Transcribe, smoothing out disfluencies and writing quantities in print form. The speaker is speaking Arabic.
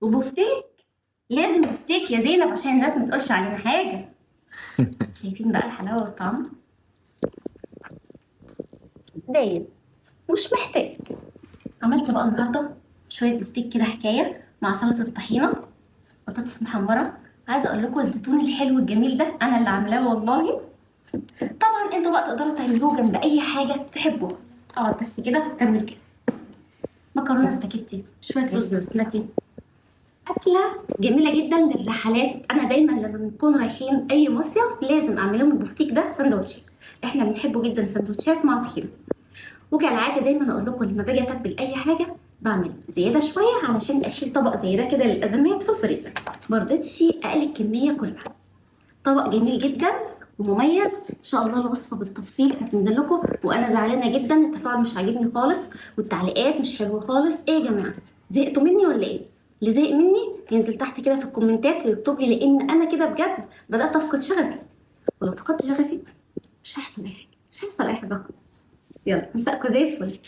وبفتيك. لازم بفتيك يا زينب عشان الناس ما تقولش علينا حاجه. شايفين بقى الحلاوه والطعم؟ دايب، مش محتاج. عملت بقى النهارده شويه بفتيك كده حكايه مع سلطه الطحينه، بطاطس محمره. عايزه اقول لكم الزيتون الحلو الجميل ده انا اللي عاملاه والله. طبعا انتوا بقى تقدروا تعملوه جنب اي حاجه تحبوها. اقعد بس كده كمل كده. مكرونه سباكيتي، شويه رز بسمتي. أكلة جميلة جدا للرحلات. أنا دايما لما بنكون رايحين أي مصيف لازم أعمل لهم البفتيك ده سندوتشات. إحنا بنحبه جدا سندوتشات مع طحينة. وكالعادة دايما أقول لكم لما باجي أتبل أي حاجة بعمل زيادة شوية علشان أشيل طبق زي ده كده للأزمات في الفريزر. مرضتش أقل الكمية كلها. طبق جميل جدا ومميز. ان شاء الله الوصفه بالتفصيل هتنزل لكم. وانا زعلانه جدا، التفاعل مش عاجبني خالص والتعليقات مش حلوه خالص. ايه يا جماعه، زهقتوا مني ولا ايه؟ اللي زهق مني ينزل تحت كده في الكومنتات ويكتب لي، لان انا كده بجد بدات افقد شغفي. ولو فقدت شغفي مش هيحصل اي حاجه، مش هيحصل اي حاجه خالص. يلا مساءكم زي الفل.